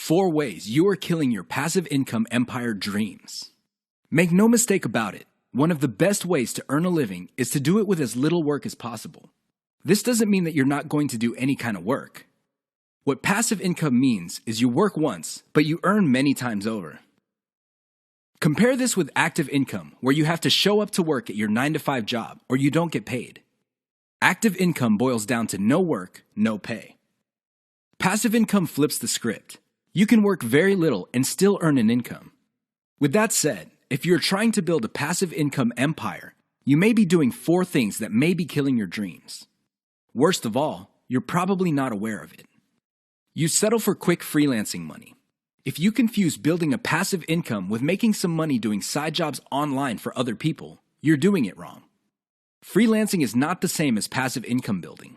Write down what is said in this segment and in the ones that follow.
4 ways you are killing your passive income empire dreams. Make no mistake about it, one of the best ways to earn a living is to do it with as little work as possible. This doesn't mean that you're not going to do any kind of work. What passive income means is you work once, but you earn many times over. Compare this with active income, where you have to show up to work at your 9-to-5 job or you don't get paid. Active income boils down to no work, no pay. Passive income flips the script. You can work very little and still earn an income. With that said, if you're trying to build a passive income empire, you may be doing 4 things that may be killing your dreams. Worst of all, you're probably not aware of it. You settle for quick freelancing money. If you confuse building a passive income with making some money doing side jobs online for other people, you're doing it wrong. Freelancing is not the same as passive income building.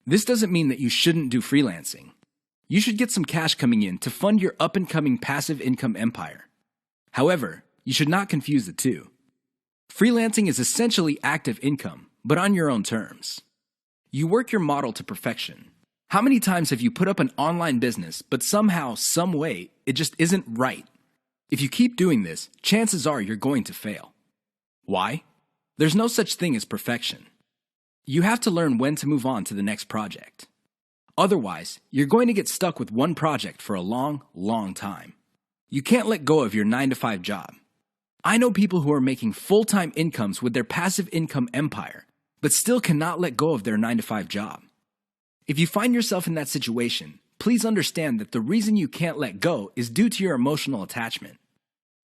This doesn't mean that you shouldn't do freelancing. You should get some cash coming in to fund your up-and-coming passive income empire. However, you should not confuse the two. Freelancing is essentially active income, but on your own terms. You work your model to perfection. How many times have you put up an online business, but somehow, some way, it just isn't right? If you keep doing this, chances are you're going to fail. Why? There's no such thing as perfection. You have to learn when to move on to the next project. Otherwise, you're going to get stuck with one project for a long, long time. You can't let go of your 9-to-5 job. I know people who are making full-time incomes with their passive income empire, but still cannot let go of their 9-to-5 job. If you find yourself in that situation, please understand that the reason you can't let go is due to your emotional attachment.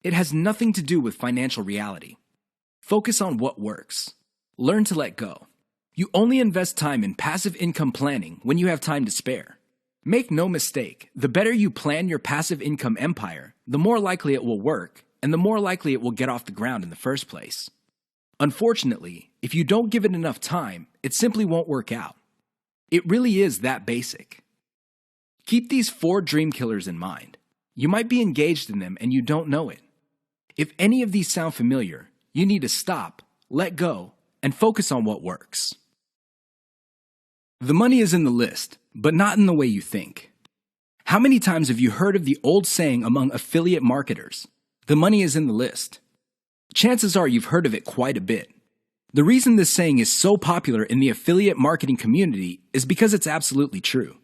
It has nothing to do with financial reality. Focus on what works. Learn to let go. You only invest time in passive income planning when you have time to spare. Make no mistake, the better you plan your passive income empire, the more likely it will work, and the more likely it will get off the ground in the first place. Unfortunately, if you don't give it enough time, it simply won't work out. It really is that basic. Keep these 4 dream killers in mind. You might be engaged in them and you don't know it. If any of these sound familiar, you need to stop, let go, and focus on what works. The money is in the list, but not in the way you think. How many times have you heard of the old saying among affiliate marketers, "The money is in the list"? Chances are you've heard of it quite a bit. The reason this saying is so popular in the affiliate marketing community is because it's absolutely true.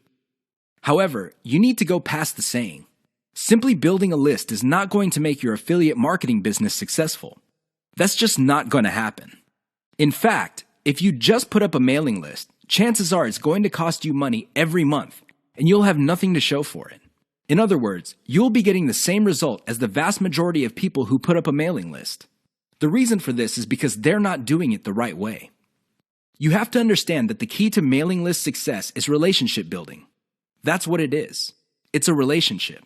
However, you need to go past the saying. Simply building a list is not going to make your affiliate marketing business successful. That's just not going to happen. In fact, if you just put up a mailing list, chances are it's going to cost you money every month, and you'll have nothing to show for it. In other words, you'll be getting the same result as the vast majority of people who put up a mailing list. The reason for this is because they're not doing it the right way. You have to understand that the key to mailing list success is relationship building. That's what it is. It's a relationship.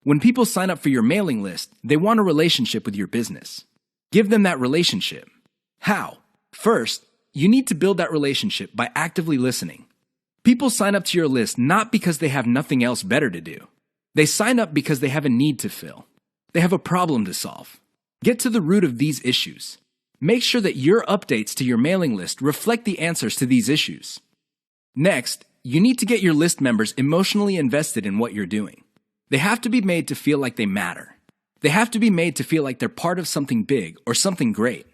When people sign up for your mailing list, they want a relationship with your business. Give them that relationship. How? First, you need to build that relationship by actively listening. People sign up to your list not because they have nothing else better to do. They sign up because they have a need to fill. They have a problem to solve. Get to the root of these issues. Make sure that your updates to your mailing list reflect the answers to these issues. Next, you need to get your list members emotionally invested in what you're doing. They have to be made to feel like they matter. They have to be made to feel like they're part of something big or something great.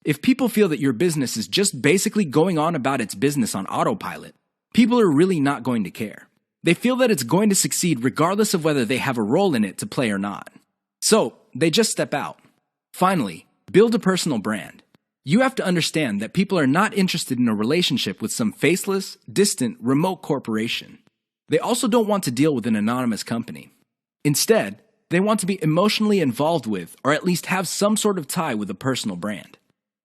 If people feel that your business is just basically going on about its business on autopilot, people are really not going to care. They feel that it's going to succeed regardless of whether they have a role in it to play or not. So, they just step out. Finally, build a personal brand. You have to understand that people are not interested in a relationship with some faceless, distant, remote corporation. They also don't want to deal with an anonymous company. Instead, they want to be emotionally involved with, or at least have some sort of tie with a personal brand.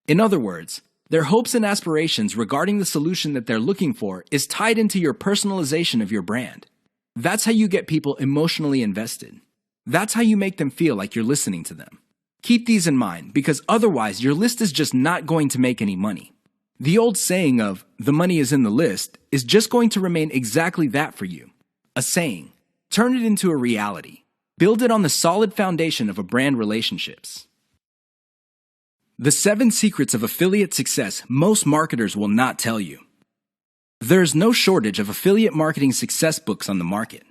In other words, their hopes and aspirations regarding the solution that they're looking for is tied into your personalization of your brand. That's how you get people emotionally invested. That's how you make them feel like you're listening to them. Keep these in mind, because otherwise your list is just not going to make any money. The old saying of, "the money is in the list," is just going to remain exactly that for you. A saying. Turn it into a reality. Build it on the solid foundation of a brand relationships. The 7 secrets of affiliate success most marketers will not tell you. There is no shortage of affiliate marketing success books on the market.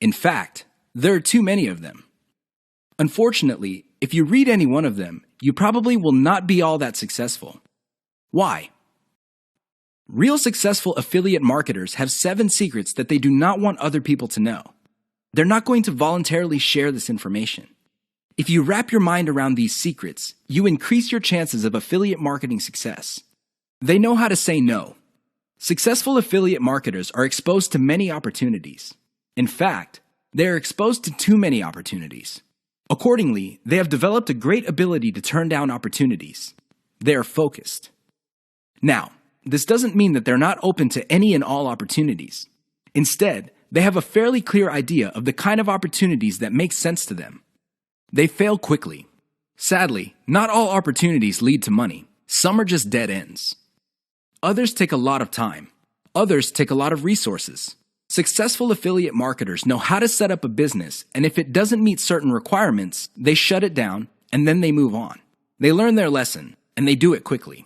In fact, There are too many of them. Unfortunately, if you read any one of them, you probably will not be all that successful. Why? Real successful affiliate marketers have 7 secrets that they do not want other people to know. They're not going to voluntarily share this information. If you wrap your mind around these secrets, you increase your chances of affiliate marketing success. They know how to say no. Successful affiliate marketers are exposed to many opportunities. In fact, they are exposed to too many opportunities. Accordingly, they have developed a great ability to turn down opportunities. They are focused. Now, this doesn't mean that they're not open to any and all opportunities. Instead, they have a fairly clear idea of the kind of opportunities that make sense to them. They fail quickly. Sadly, not all opportunities lead to money. Some are just dead ends. Others take a lot of time. Others take a lot of resources. Successful affiliate marketers know how to set up a business, and if it doesn't meet certain requirements, they shut it down, and then they move on. They learn their lesson, and they do it quickly.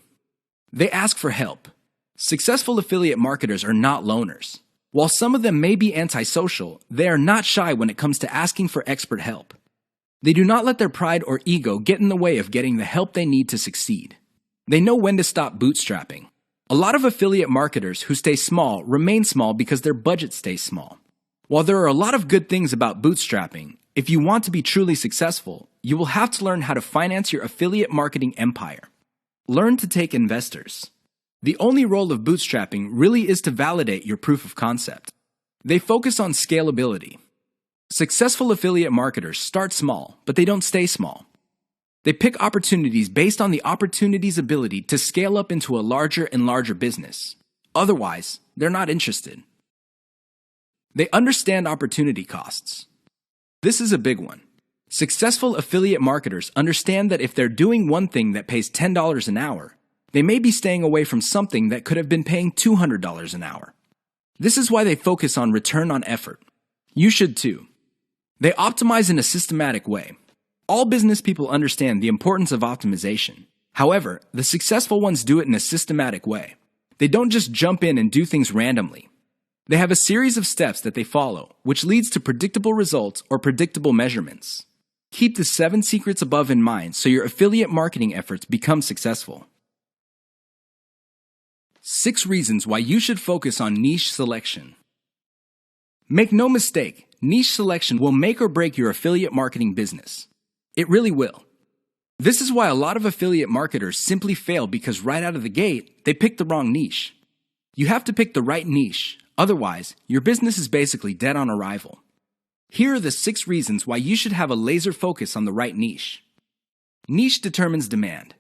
They ask for help. Successful affiliate marketers are not loners. While some of them may be antisocial, they are not shy when it comes to asking for expert help. They do not let their pride or ego get in the way of getting the help they need to succeed. They know when to stop bootstrapping. A lot of affiliate marketers who stay small remain small because their budget stays small. While there are a lot of good things about bootstrapping, if you want to be truly successful, you will have to learn how to finance your affiliate marketing empire. Learn to take investors. The only role of bootstrapping really is to validate your proof of concept. They focus on scalability. Successful affiliate marketers start small, but they don't stay small. They pick opportunities based on the opportunity's ability to scale up into a larger and larger business. Otherwise, they're not interested. They understand opportunity costs. This is a big one. Successful affiliate marketers understand that if they're doing one thing that pays $10 an hour, they may be staying away from something that could have been paying $200 an hour. This is why they focus on return on effort. You should too. They optimize in a systematic way. All business people understand the importance of optimization. However, the successful ones do it in a systematic way. They don't just jump in and do things randomly. They have a series of steps that they follow, which leads to predictable results or predictable measurements. Keep the 7 secrets above in mind so your affiliate marketing efforts become successful. 6 reasons why you should focus on niche selection. Make no mistake, niche selection will make or break your affiliate marketing business. It really will. This is why a lot of affiliate marketers simply fail because right out of the gate, they pick the wrong niche. You have to pick the right niche, otherwise, your business is basically dead on arrival. Here are the 6 reasons why you should have a laser focus on the right niche. Niche determines demand.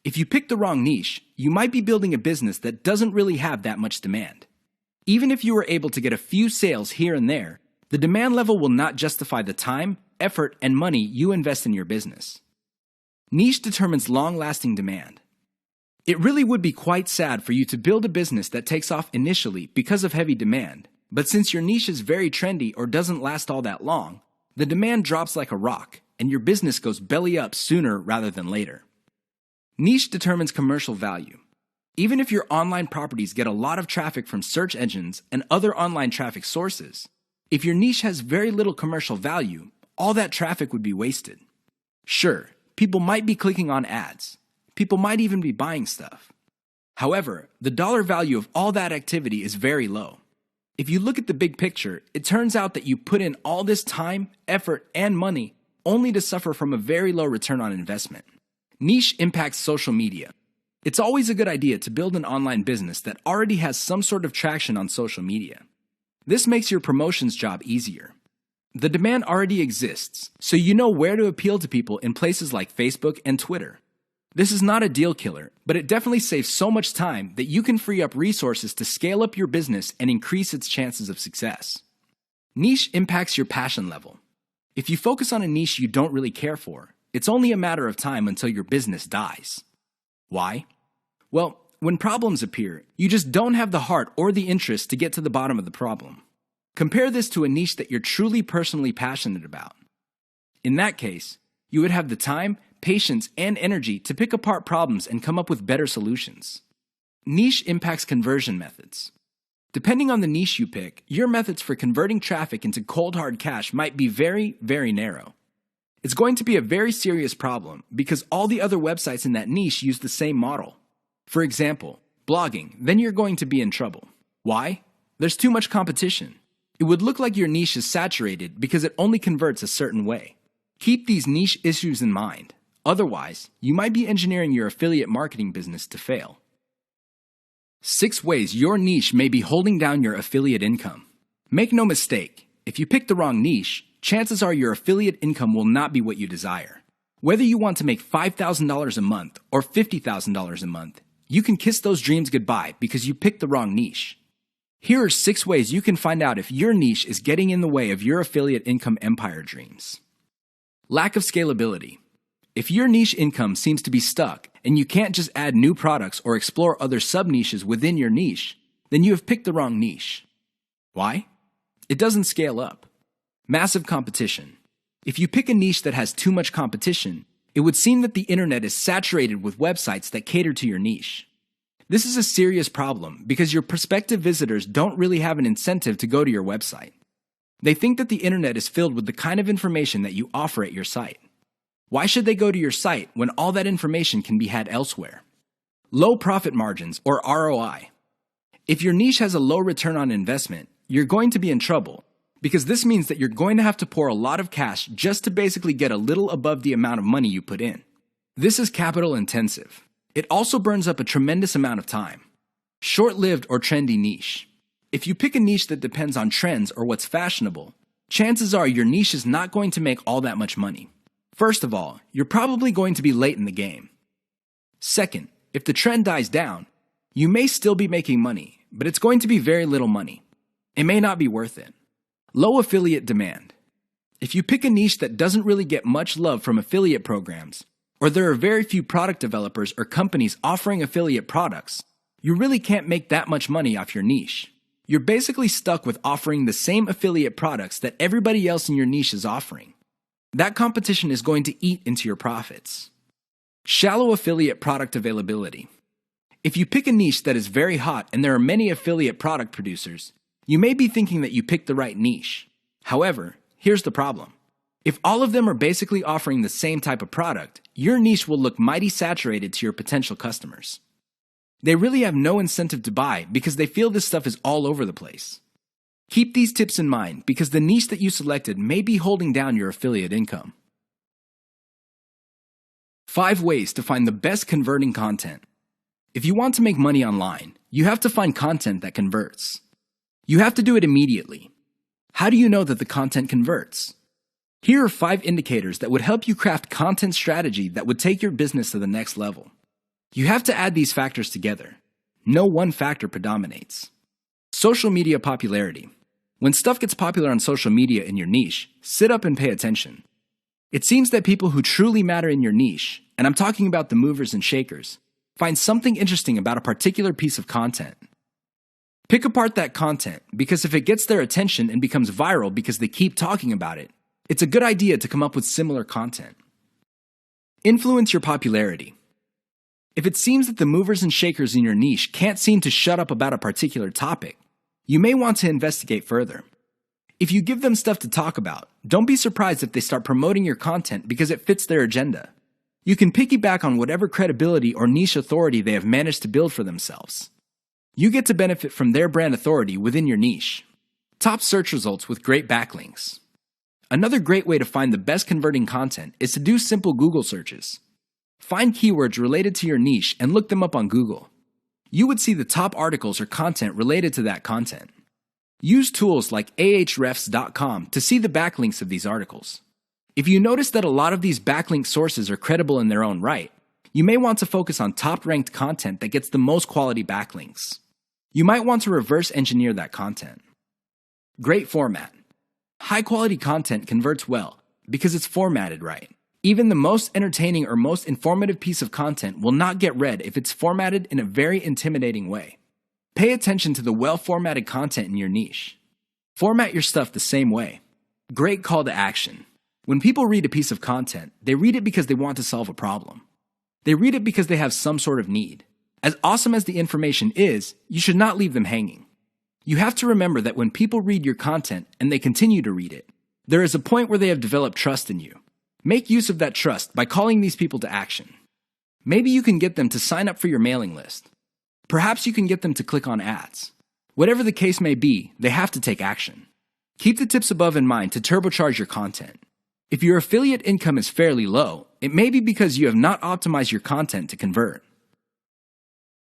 If you pick the wrong niche, you might be building a business that doesn't really have that much demand. Even if you were able to get a few sales here and there, the demand level will not justify the time, effort, and money you invest in your business. Niche determines long-lasting demand. It really would be quite sad for you to build a business that takes off initially because of heavy demand, but since your niche is very trendy or doesn't last all that long, the demand drops like a rock, and your business goes belly up sooner rather than later. Niche determines commercial value. Even if your online properties get a lot of traffic from search engines and other online traffic sources, if your niche has very little commercial value, all that traffic would be wasted. Sure, people might be clicking on ads. People might even be buying stuff. However, the dollar value of all that activity is very low. If you look at the big picture, it turns out that you put in all this time, effort, and money only to suffer from a very low return on investment. Niche impacts social media. It's always a good idea to build an online business that already has some sort of traction on social media. This makes your promotions job easier. The demand already exists, so you know where to appeal to people in places like Facebook and Twitter. This is not a deal killer, but it definitely saves so much time that you can free up resources to scale up your business and increase its chances of success. Niche impacts your passion level. If you focus on a niche you don't really care for, it's only a matter of time until your business dies. Why? Well, when problems appear, you just don't have the heart or the interest to get to the bottom of the problem. Compare this to a niche that you're truly personally passionate about. In that case, you would have the time, patience, and energy to pick apart problems and come up with better solutions. Niche impacts conversion methods. Depending on the niche you pick, your methods for converting traffic into cold hard cash might be very, very narrow. It's going to be a very serious problem because all the other websites in that niche use the same model. For example, blogging, then you're going to be in trouble. Why? There's too much competition. It would look like your niche is saturated because it only converts a certain way. Keep these niche issues in mind. Otherwise, you might be engineering your affiliate marketing business to fail. 6 ways your niche may be holding down your affiliate income. Make no mistake, if you pick the wrong niche, chances are your affiliate income will not be what you desire. Whether you want to make $5,000 a month or $50,000 a month, you can kiss those dreams goodbye because you picked the wrong niche. Here are 6 ways you can find out if your niche is getting in the way of your affiliate income empire dreams. Lack of scalability. If your niche income seems to be stuck and you can't just add new products or explore other sub-niches within your niche, then you have picked the wrong niche. Why? It doesn't scale up. Massive competition. If you pick a niche that has too much competition, it would seem that the internet is saturated with websites that cater to your niche. This is a serious problem because your prospective visitors don't really have an incentive to go to your website. They think that the internet is filled with the kind of information that you offer at your site. Why should they go to your site when all that information can be had elsewhere? Low profit margins, or ROI. If your niche has a low return on investment, you're going to be in trouble because this means that you're going to have to pour a lot of cash just to basically get a little above the amount of money you put in. This is capital intensive. It also burns up a tremendous amount of time. Short-lived or trendy niche. If you pick a niche that depends on trends or what's fashionable, chances are your niche is not going to make all that much money. First of all, you're probably going to be late in the game. Second, if the trend dies down, you may still be making money, but it's going to be very little money. It may not be worth it. Low affiliate demand. If you pick a niche that doesn't really get much love from affiliate programs, or there are very few product developers or companies offering affiliate products, you really can't make that much money off your niche. You're basically stuck with offering the same affiliate products that everybody else in your niche is offering. That competition is going to eat into your profits. Shallow affiliate product availability. If you pick a niche that is very hot and there are many affiliate product producers, you may be thinking that you picked the right niche. However, here's the problem. If all of them are basically offering the same type of product, your niche will look mighty saturated to your potential customers. They really have no incentive to buy because they feel this stuff is all over the place. Keep these tips in mind because the niche that you selected may be holding down your affiliate income. 5 ways to find the best converting content. If you want to make money online, you have to find content that converts. You have to do it immediately. How do you know that the content converts? Here are 5 indicators that would help you craft content strategy that would take your business to the next level. You have to add these factors together. No one factor predominates. Social media popularity. When stuff gets popular on social media in your niche, sit up and pay attention. It seems that people who truly matter in your niche, and I'm talking about the movers and shakers, find something interesting about a particular piece of content. Pick apart that content because if it gets their attention and becomes viral because they keep talking about it, it's a good idea to come up with similar content. Influence your popularity. If it seems that the movers and shakers in your niche can't seem to shut up about a particular topic, you may want to investigate further. If you give them stuff to talk about, don't be surprised if they start promoting your content because it fits their agenda. You can piggyback on whatever credibility or niche authority they have managed to build for themselves. You get to benefit from their brand authority within your niche. Top search results with great backlinks. Another great way to find the best converting content is to do simple Google searches. Find keywords related to your niche and look them up on Google. You would see the top articles or content related to that content. Use tools like ahrefs.com to see the backlinks of these articles. If you notice that a lot of these backlink sources are credible in their own right, you may want to focus on top-ranked content that gets the most quality backlinks. You might want to reverse engineer that content. Great format. High-quality content converts well because it's formatted right. Even the most entertaining or most informative piece of content will not get read if it's formatted in a very intimidating way. Pay attention to the well-formatted content in your niche. Format your stuff the same way. Great call to action. When people read a piece of content, they read it because they want to solve a problem. They read it because they have some sort of need. As awesome as the information is, you should not leave them hanging. You have to remember that when people read your content and they continue to read it, there is a point where they have developed trust in you. Make use of that trust by calling these people to action. Maybe you can get them to sign up for your mailing list. Perhaps you can get them to click on ads. Whatever the case may be, they have to take action. Keep the tips above in mind to turbocharge your content. If your affiliate income is fairly low, it may be because you have not optimized your content to convert.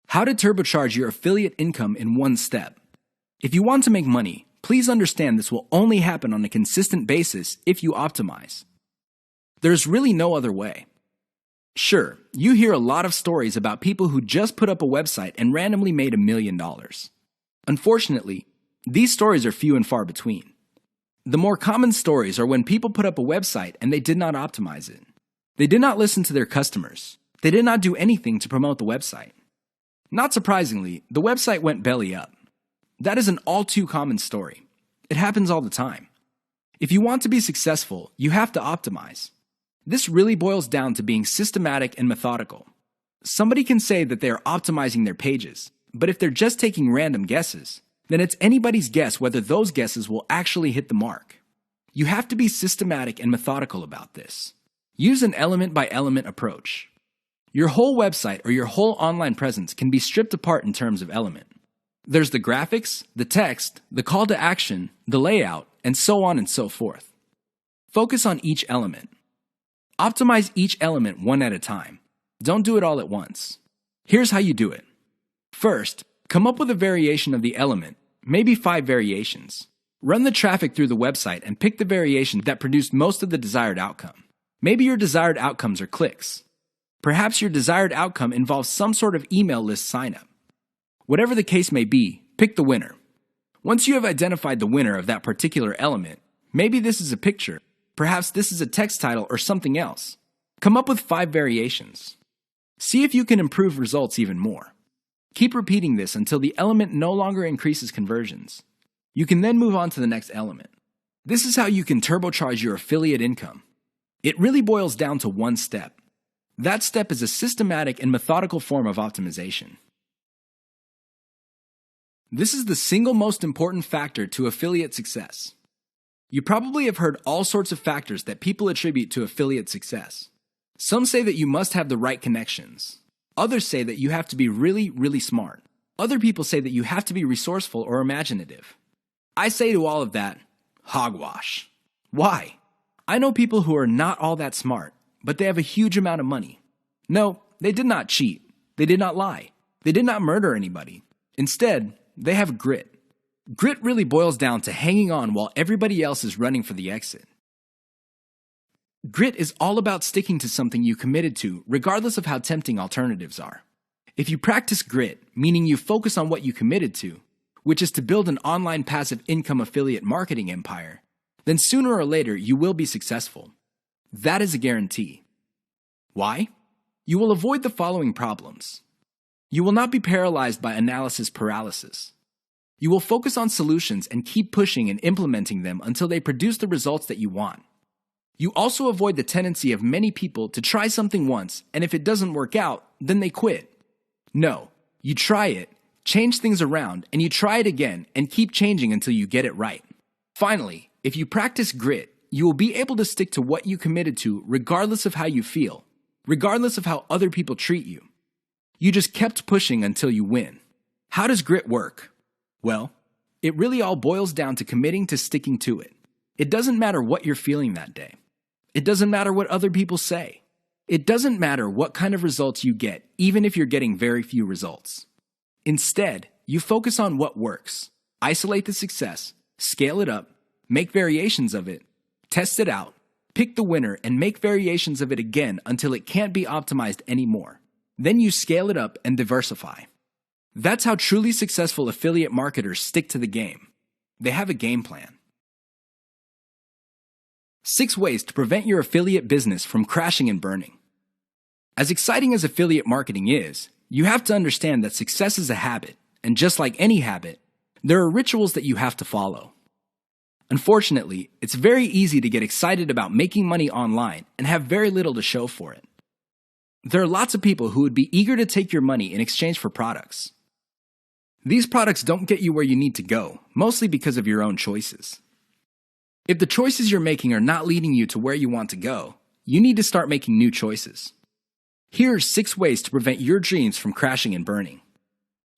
How to turbocharge your affiliate income in one step. If you want to make money, please understand this will only happen on a consistent basis if you optimize. There's really no other way. Sure, you hear a lot of stories about people who just put up a website and randomly made $1 million. Unfortunately, these stories are few and far between. The more common stories are when people put up a website and they did not optimize it. They did not listen to their customers. They did not do anything to promote the website. Not surprisingly, the website went belly up. That is an all too common story. It happens all the time. If you want to be successful, you have to optimize. This really boils down to being systematic and methodical. Somebody can say that they are optimizing their pages, but if they're just taking random guesses, then it's anybody's guess whether those guesses will actually hit the mark. You have to be systematic and methodical about this. Use an element-by-element approach. Your whole website or your whole online presence can be stripped apart in terms of element. There's the graphics, the text, the call to action, the layout, and so on and so forth. Focus on each element. Optimize each element one at a time. Don't do it all at once. Here's how you do it. First, come up with a variation of the element, maybe 5 variations. Run the traffic through the website and pick the variation that produced most of the desired outcome. Maybe your desired outcomes are clicks. Perhaps your desired outcome involves some sort of email list sign-up. Whatever the case may be, pick the winner. Once you have identified the winner of that particular element, maybe this is a picture, perhaps this is a text title or something else. Come up with 5 variations. See if you can improve results even more. Keep repeating this until the element no longer increases conversions. You can then move on to the next element. This is how you can turbocharge your affiliate income. It really boils down to one step. That step is a systematic and methodical form of optimization. This is the single most important factor to affiliate success. You probably have heard all sorts of factors that people attribute to affiliate success. Some say that you must have the right connections. Others say that you have to be really, really smart. Other people say that you have to be resourceful or imaginative. I say to all of that, hogwash. Why? I know people who are not all that smart, but they have a huge amount of money. No, they did not cheat. They did not lie. They did not murder anybody. Instead, they have grit. Grit really boils down to hanging on while everybody else is running for the exit. Grit is all about sticking to something you committed to, regardless of how tempting alternatives are. If you practice grit, meaning you focus on what you committed to, which is to build an online passive income affiliate marketing empire, then sooner or later you will be successful. That is a guarantee. Why? You will avoid the following problems. You will not be paralyzed by analysis paralysis. You will focus on solutions and keep pushing and implementing them until they produce the results that you want. You also avoid the tendency of many people to try something once, and if it doesn't work out, then they quit. No, you try it, change things around, and you try it again and keep changing until you get it right. Finally, if you practice grit, you will be able to stick to what you committed to regardless of how you feel, regardless of how other people treat you. You just kept pushing until you win. How does grit work? Well, it really all boils down to committing to sticking to it. It doesn't matter what you're feeling that day. It doesn't matter what other people say. It doesn't matter what kind of results you get, even if you're getting very few results. Instead, you focus on what works. Isolate the success, scale it up, make variations of it, test it out, pick the winner, and make variations of it again until it can't be optimized anymore. Then you scale it up and diversify. That's how truly successful affiliate marketers stick to the game. They have a game plan. 6 ways to prevent your affiliate business from crashing and burning. As exciting as affiliate marketing is, you have to understand that success is a habit, and just like any habit, there are rituals that you have to follow. Unfortunately, it's very easy to get excited about making money online and have very little to show for it. There are lots of people who would be eager to take your money in exchange for products. These products don't get you where you need to go, mostly because of your own choices. If the choices you're making are not leading you to where you want to go, you need to start making new choices. Here are 6 ways to prevent your dreams from crashing and burning.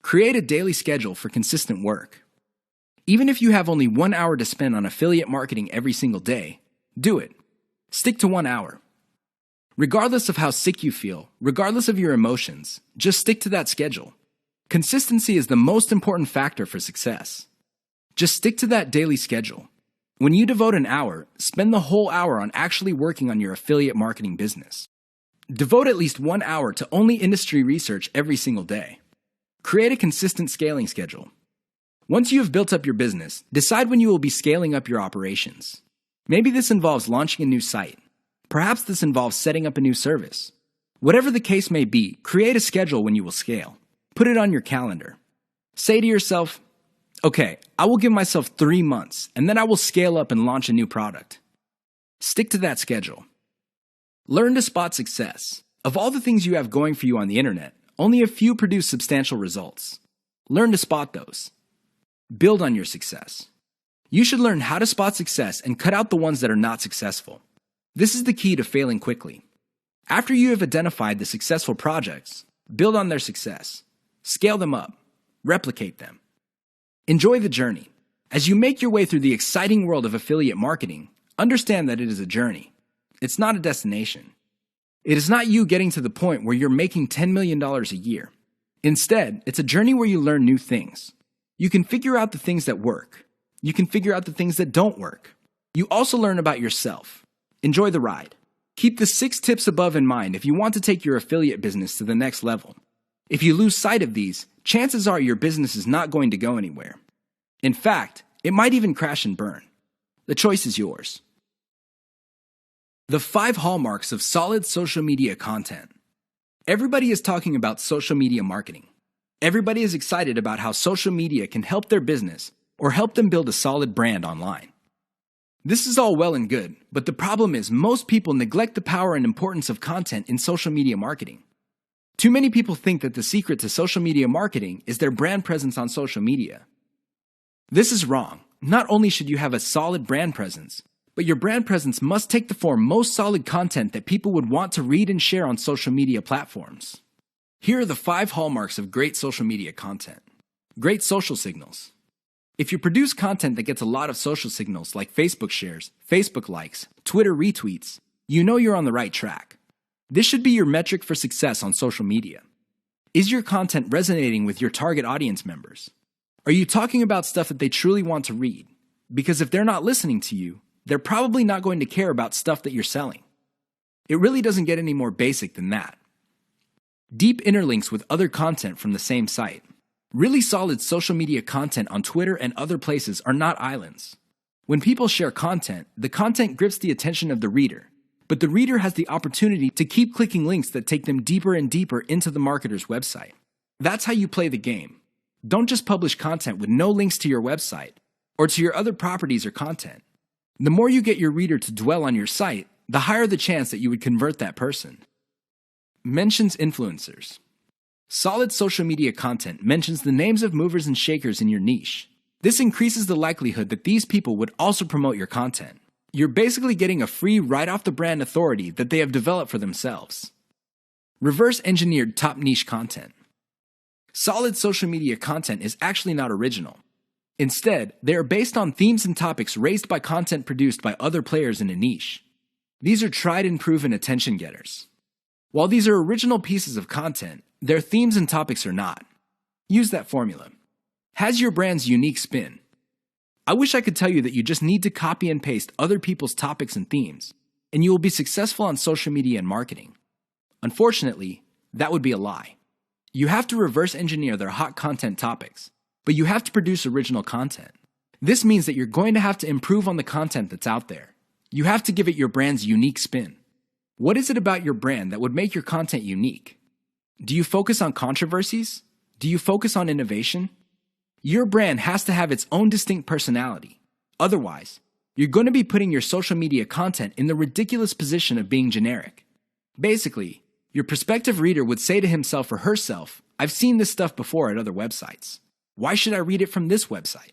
Create a daily schedule for consistent work. Even if you have only 1 hour to spend on affiliate marketing every single day, do it. Stick to 1 hour. Regardless of how sick you feel, regardless of your emotions, just stick to that schedule. Consistency is the most important factor for success. Just stick to that daily schedule. When you devote an hour, spend the whole hour on actually working on your affiliate marketing business. Devote at least 1 hour to only industry research every single day. Create a consistent scaling schedule. Once you have built up your business, decide when you will be scaling up your operations. Maybe this involves launching a new site. Perhaps this involves setting up a new service. Whatever the case may be, create a schedule when you will scale. Put it on your calendar. Say to yourself, okay, I will give myself 3 months, and then I will scale up and launch a new product. Stick to that schedule. Learn to spot success. Of all the things you have going for you on the internet, only a few produce substantial results. Learn to spot those. Build on your success. You should learn how to spot success and cut out the ones that are not successful. This is the key to failing quickly. After you have identified the successful projects, build on their success. Scale them up. Replicate them. Enjoy the journey. As you make your way through the exciting world of affiliate marketing, understand that it is a journey. It's not a destination. It is not you getting to the point where you're making $10 million a year. Instead, it's a journey where you learn new things. You can figure out the things that work. You can figure out the things that don't work. You also learn about yourself. Enjoy the ride. Keep the 6 tips above in mind if you want to take your affiliate business to the next level. If you lose sight of these, chances are your business is not going to go anywhere. In fact, it might even crash and burn. The choice is yours. The 5 hallmarks of solid social media content. Everybody is talking about social media marketing. Everybody is excited about how social media can help their business or help them build a solid brand online. This is all well and good, but the problem is most people neglect the power and importance of content in social media marketing. Too many people think that the secret to social media marketing is their brand presence on social media. This is wrong. Not only should you have a solid brand presence, but your brand presence must take the form most solid content that people would want to read and share on social media platforms. Here are the 5 hallmarks of great social media content. Great social signals. If you produce content that gets a lot of social signals like Facebook shares, Facebook likes, Twitter retweets, you know you're on the right track. This should be your metric for success on social media. Is your content resonating with your target audience members? Are you talking about stuff that they truly want to read? Because if they're not listening to you, they're probably not going to care about stuff that you're selling. It really doesn't get any more basic than that. Deep interlinks with other content from the same site. Really solid social media content on Twitter and other places are not islands. When people share content, the content grips the attention of the reader, but the reader has the opportunity to keep clicking links that take them deeper and deeper into the marketer's website. That's how you play the game. Don't just publish content with no links to your website or to your other properties or content. The more you get your reader to dwell on your site, the higher the chance that you would convert that person. Mentions influencers. Solid social media content mentions the names of movers and shakers in your niche. This increases the likelihood that these people would also promote your content. You're basically getting a free right-off-the-brand authority that they have developed for themselves. Reverse-engineered top niche content. Solid social media content is actually not original. Instead, they are based on themes and topics raised by content produced by other players in a niche. These are tried and proven attention getters. While these are original pieces of content, their themes and topics are not. Use that formula. Has your brand's unique spin. I wish I could tell you that you just need to copy and paste other people's topics and themes, and you will be successful on social media and marketing. Unfortunately, that would be a lie. You have to reverse engineer their hot content topics, but you have to produce original content. This means that you're going to have to improve on the content that's out there. You have to give it your brand's unique spin. What is it about your brand that would make your content unique? Do you focus on controversies? Do you focus on innovation? Your brand has to have its own distinct personality. Otherwise, you're going to be putting your social media content in the ridiculous position of being generic. Basically, your prospective reader would say to himself or herself, I've seen this stuff before at other websites. Why should I read it from this website?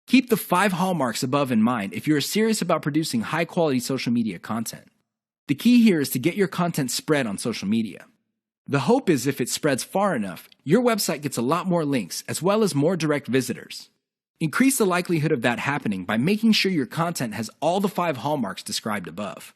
Keep the 5 hallmarks above in mind if you're serious about producing high-quality social media content. The key here is to get your content spread on social media. The hope is if it spreads far enough, your website gets a lot more links as well as more direct visitors. Increase the likelihood of that happening by making sure your content has all the 5 hallmarks described above.